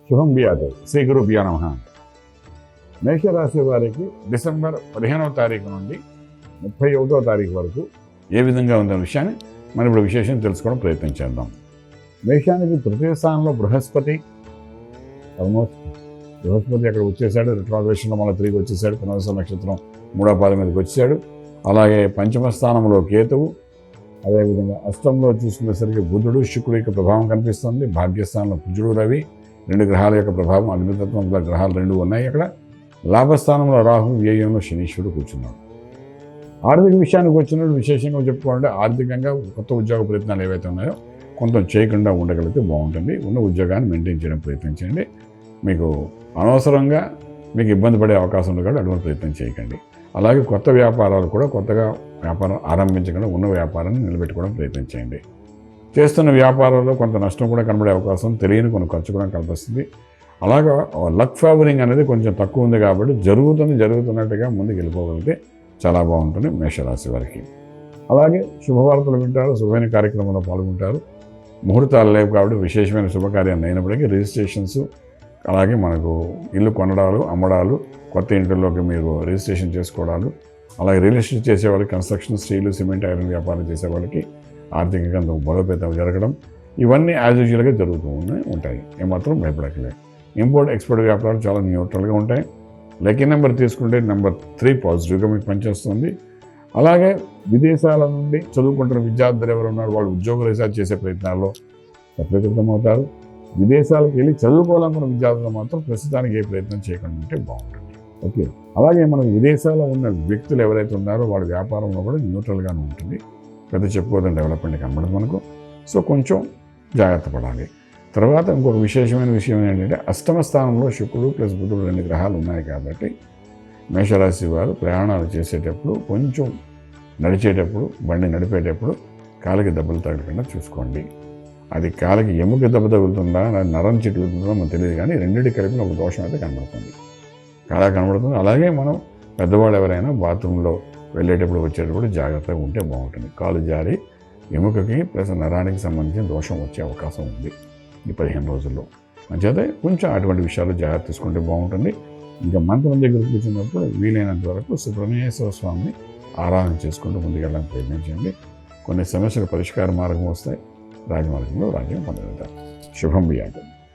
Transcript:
శుభం బియాదు శ్రీ గురుభ్యో నమః. మేషరాశి వారికి డిసెంబర్ 15వ తారీఖు నుండి 31వ తారీఖు వరకు ఏ విధంగా ఉందనే విషయాన్ని మనం ఇప్పుడు విశేషం తెలుసుకోవడం ప్రయత్నం చేద్దాం. మేషానికి తృతీయ స్థానంలో బృహస్పతి అక్కడ వచ్చేసాడు. రిట్రాగ్రేషన్లో మళ్ళీ తిరిగి వచ్చేసాడు. పునర్వసు నక్షత్రం 3వ పాదం మీదకి వచ్చాడు. అలాగే పంచమ స్థానంలో కేతువు, అదేవిధంగా అష్టంలో చూసుకునేసరికి బుధుడు శుక్రుడు యొక్క ప్రభావం కనిపిస్తుంది. భాగ్యస్థానంలో కుజుడు రవి, 2 గ్రహాల యొక్క ప్రభావం, అధిపతత్వం గల గ్రహాలు 2 ఉన్నాయి అక్కడ. లాభస్థానంలో రాహు, వ్యయంలో శనీశ్వరుడు కూర్చున్నాడు. ఆర్థిక విషయానికి వచ్చినప్పుడు విశేషంగా చెప్పుకోవాలంటే ఆర్థికంగా కొత్త ఉద్యోగ ప్రయత్నాలు ఏవైతే ఉన్నాయో కొంత చేయకుండా ఉండగలిగితే బాగుంటుంది. ఉన్న ఉద్యోగాన్ని మెయింటైన్ చేయడం ప్రయత్నం చేయండి. మీకు అనవసరంగా మీకు ఇబ్బంది పడే అవకాశం ఉంది కాబట్టి అటువంటి ప్రయత్నం చేయకండి. అలాగే కొత్త వ్యాపారాలు కూడా కొత్తగా వ్యాపారం ఆరంభించకుండా ఉన్న వ్యాపారాన్ని నిలబెట్టుకోవడం ప్రయత్నం చేయండి. చేస్తున్న వ్యాపారాల్లో కొంత నష్టం కూడా కనబడే అవకాశం, తెలియని కొన్ని ఖర్చు కూడా కనిపిస్తుంది. అలాగా లక్ ఫేవరింగ్ అనేది కొంచెం తక్కువ ఉంది కాబట్టి జరుగుతున్నట్టుగా ముందుకు వెళ్ళిపోగలిగితే చాలా బాగుంటుంది మేషరాశి వారికి. అలాగే శుభవార్తలు వింటారు, శుభమైన కార్యక్రమంలో పాల్గొంటారు. ముహూర్తాలు లేవు కాబట్టి విశేషమైన శుభకార్యాలు అయినప్పటికీ రిజిస్ట్రేషన్స్, అలాగే మనకు ఇల్లు కొనడాలు, అమ్మడాలు, కొత్త ఇంట్లోకి మీరు రిజిస్ట్రేషన్ చేసుకోవడాలు, అలాగే రియల్ ఎస్టేట్ చేసేవాళ్ళకి, కన్స్ట్రక్షన్, స్టీలు, సిమెంట్, ఐరన్ వ్యాపారం చేసేవాళ్ళకి ఆర్థికంగా బలోపేతం జరగడం, ఇవన్నీ యాజ్ యూజువల్గా జరుగుతూ ఉంటాయి. ఏమాత్రం భయపడక్కలేదు. ఇంపోర్ట్ ఎక్స్పోర్ట్ వ్యాపారాలు చాలా న్యూట్రల్గా ఉంటాయి. లక్కీ నెంబర్ తీసుకుంటే నెంబర్ 3 పాజిటివ్గా మీకు పనిచేస్తుంది. అలాగే విదేశాల నుండి చదువుకుంటున్న విద్యార్థులు ఎవరు ఉన్నారు వాళ్ళు ఉద్యోగ రీసెర్చ్ చేసే ప్రయత్నాల్లో సఫలీకృతమవుతారు. విదేశాలకు వెళ్ళి చదువుకోవాలనుకున్న విద్యార్థులు మాత్రం ప్రస్తుతానికి ఏ ప్రయత్నం చేయకుండా ఉంటే బాగుంటుంది. ఓకే. అలాగే మనకు విదేశాల్లో ఉన్న వ్యక్తులు ఎవరైతే ఉన్నారో వాళ్ళ వ్యాపారంలో కూడా న్యూట్రల్గానే ఉంటుంది. పెద్ద చెప్పుకోవడం డెవలప్మెంట్ కనబడదు మనకు. సో కొంచెం జాగ్రత్త పడాలి. తర్వాత ఇంకొక విశేషమైన విషయం ఏంటంటే అష్టమ స్థానంలో శుక్రుడు ప్లస్ బుధుడు 2 గ్రహాలు ఉన్నాయి కాబట్టి మేషరాశి వారు ప్రయాణాలు చేసేటప్పుడు కొంచెం నడిచేటప్పుడు, బండి నడిపేటప్పుడు కాలికి దెబ్బలు తగలకుండా చూసుకోండి. అది కాలికి ఎముక దెబ్బ తగులుతుందా, నరం చిట్లుతుందో మనకు తెలియదు, కానీ రెండింటి కలిపిన ఒక దోషం అయితే కనబడుతుంది, కాలా కనబడుతుంది. అలాగే మనం పెద్దవాళ్ళు ఎవరైనా బాత్రూంలో వెళ్ళేటప్పుడు వచ్చేటప్పుడు జాగ్రత్తగా ఉంటే బాగుంటుంది. కాలు జారి ఎముకకి ప్లస్ నరానికి సంబంధించిన దోషం వచ్చే అవకాశం ఉంది ఈ 15 రోజుల్లో. అంచేతే కొంచెం అటువంటి విషయాలు జాగ్రత్త తీసుకుంటే బాగుంటుంది. ఇంకా మంత్రం దగ్గర కూర్చున్నప్పుడు వీలైనంత వరకు సుబ్రహ్మణ్యేశ్వర స్వామిని ఆరాధన చేసుకుంటూ ముందుకెళ్ళడానికి ప్రయత్నించండి. కొన్ని సమస్యలు పరిష్కార మార్గం వస్తాయి. రాజమార్గంలో రాజ్యం పొందగలుగుతారు. శుభం బియాదు.